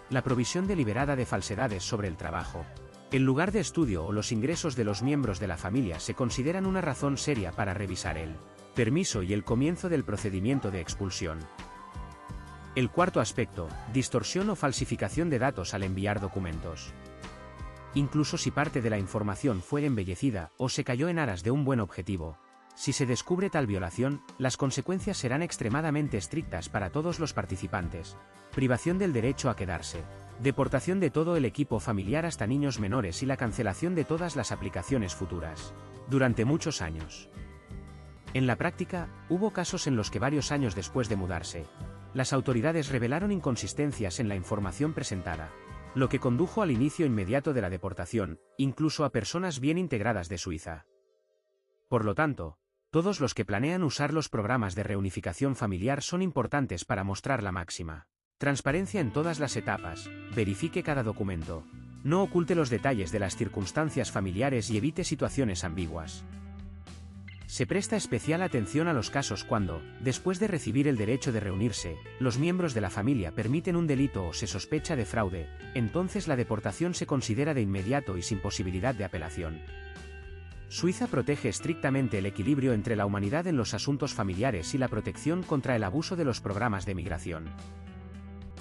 la provisión deliberada de falsedades sobre el trabajo, el lugar de estudio o los ingresos de los miembros de la familia se consideran una razón seria para revisar el permiso y el comienzo del procedimiento de expulsión. El cuarto aspecto, distorsión o falsificación de datos al enviar documentos. Incluso si parte de la información fue embellecida o se cayó en aras de un buen objetivo, si se descubre tal violación, las consecuencias serán extremadamente estrictas para todos los participantes: privación del derecho a quedarse, deportación de todo el equipo familiar hasta niños menores y la cancelación de todas las aplicaciones futuras, durante muchos años. En la práctica, hubo casos en los que varios años después de mudarse, las autoridades revelaron inconsistencias en la información presentada, lo que condujo al inicio inmediato de la deportación, incluso a personas bien integradas de Suiza. Por lo tanto, todos los que planean usar los programas de reunificación familiar son importantes para mostrar la máxima transparencia en todas las etapas, verifique cada documento, no oculte los detalles de las circunstancias familiares y evite situaciones ambiguas. Se presta especial atención a los casos cuando, después de recibir el derecho de reunirse, los miembros de la familia permiten un delito o se sospecha de fraude, entonces la deportación se considera de inmediato y sin posibilidad de apelación. Suiza protege estrictamente el equilibrio entre la humanidad en los asuntos familiares y la protección contra el abuso de los programas de migración.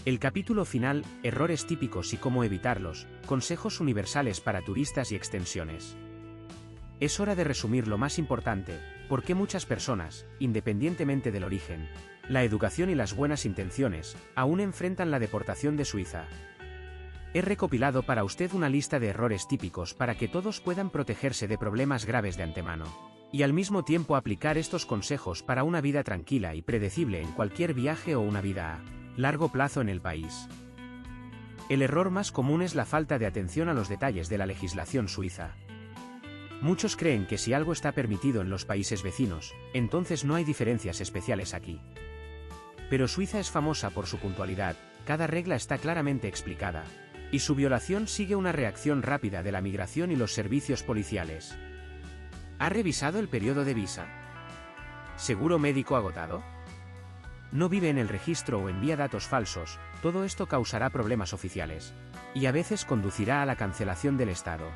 El capítulo final, errores típicos y cómo evitarlos, consejos universales para turistas y extensiones. Es hora de resumir lo más importante: por qué muchas personas, independientemente del origen, la educación y las buenas intenciones, aún enfrentan la deportación de Suiza. He recopilado para usted una lista de errores típicos para que todos puedan protegerse de problemas graves de antemano. Y al mismo tiempo aplicar estos consejos para una vida tranquila y predecible en cualquier viaje o una vida a largo plazo en el país. El error más común es la falta de atención a los detalles de la legislación suiza. Muchos creen que si algo está permitido en los países vecinos, entonces no hay diferencias especiales aquí. Pero Suiza es famosa por su puntualidad, cada regla está claramente explicada, y su violación sigue una reacción rápida de la migración y los servicios policiales. ¿Ha revisado el periodo de visa? ¿Seguro médico agotado? ¿No vive en el registro o envía datos falsos? Todo esto causará problemas oficiales, y a veces conducirá a la cancelación del Estado.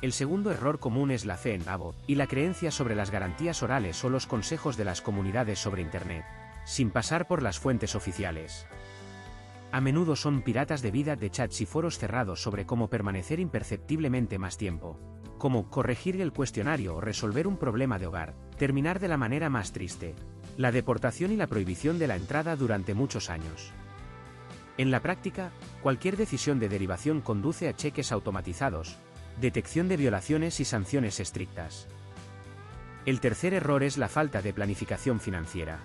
El segundo error común es la fe en Abo, y la creencia sobre las garantías orales o los consejos de las comunidades sobre Internet, sin pasar por las fuentes oficiales. A menudo son piratas de vida de chats y foros cerrados sobre cómo permanecer imperceptiblemente más tiempo, como corregir el cuestionario o resolver un problema de hogar, terminar de la manera más triste, la deportación y la prohibición de la entrada durante muchos años. En la práctica, cualquier decisión de derivación conduce a cheques automatizados, detección de violaciones y sanciones estrictas. El tercer error es la falta de planificación financiera.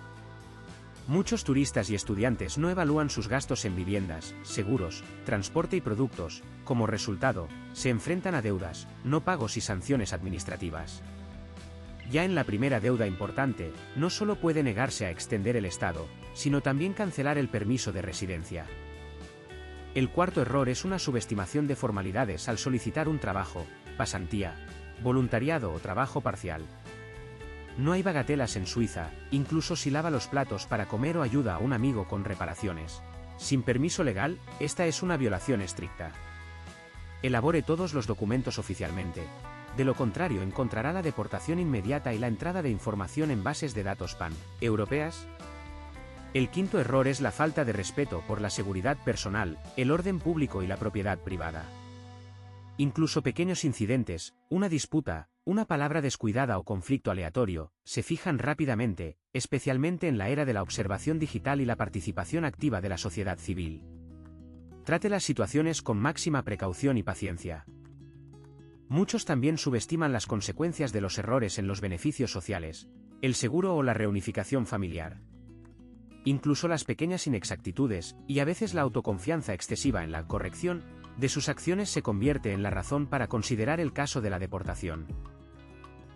Muchos turistas y estudiantes no evalúan sus gastos en viviendas, seguros, transporte y productos. Como resultado, se enfrentan a deudas, no pagos y sanciones administrativas. Ya en la primera deuda importante, no solo puede negarse a extender el estado, sino también cancelar el permiso de residencia. El cuarto error es una subestimación de formalidades al solicitar un trabajo, pasantía, voluntariado o trabajo parcial. No hay bagatelas en Suiza, incluso si lava los platos para comer o ayuda a un amigo con reparaciones. Sin permiso legal, esta es una violación estricta. Elabore todos los documentos oficialmente. De lo contrario encontrará la deportación inmediata y la entrada de información en bases de datos pan-europeas. El quinto error es la falta de respeto por la seguridad personal, el orden público y la propiedad privada. Incluso pequeños incidentes, una disputa, una palabra descuidada o conflicto aleatorio, se fijan rápidamente, especialmente en la era de la observación digital y la participación activa de la sociedad civil. Trate las situaciones con máxima precaución y paciencia. Muchos también subestiman las consecuencias de los errores en los beneficios sociales, el seguro o la reunificación familiar. Incluso las pequeñas inexactitudes, y a veces la autoconfianza excesiva en la corrección de sus acciones se convierte en la razón para considerar el caso de la deportación.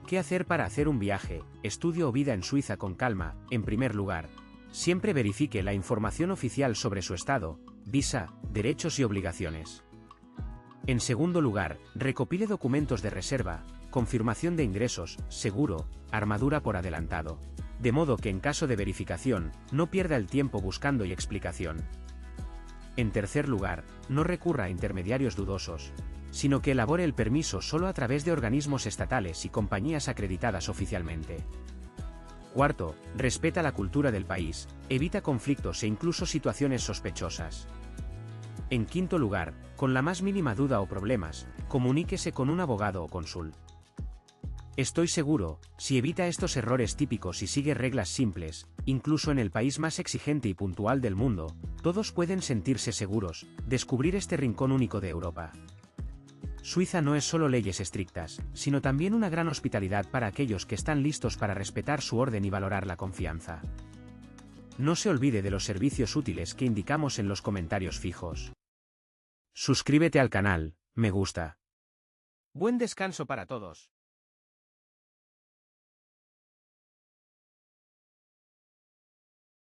¿Qué hacer para hacer un viaje, estudio o vida en Suiza con calma? En primer lugar, siempre verifique la información oficial sobre su estado, visa, derechos y obligaciones. En segundo lugar, recopile documentos de reserva, confirmación de ingresos, seguro, armadura por adelantado, de modo que en caso de verificación, no pierda el tiempo buscando y explicación. En tercer lugar, no recurra a intermediarios dudosos, sino que elabore el permiso solo a través de organismos estatales y compañías acreditadas oficialmente. Cuarto, respeta la cultura del país, evita conflictos e incluso situaciones sospechosas. En quinto lugar, con la más mínima duda o problemas, comuníquese con un abogado o cónsul. Estoy seguro, si evita estos errores típicos y sigue reglas simples, incluso en el país más exigente y puntual del mundo, todos pueden sentirse seguros, descubrir este rincón único de Europa. Suiza no es solo leyes estrictas, sino también una gran hospitalidad para aquellos que están listos para respetar su orden y valorar la confianza. No se olvide de los servicios útiles que indicamos en los comentarios fijos. Suscríbete al canal, me gusta. Buen descanso para todos.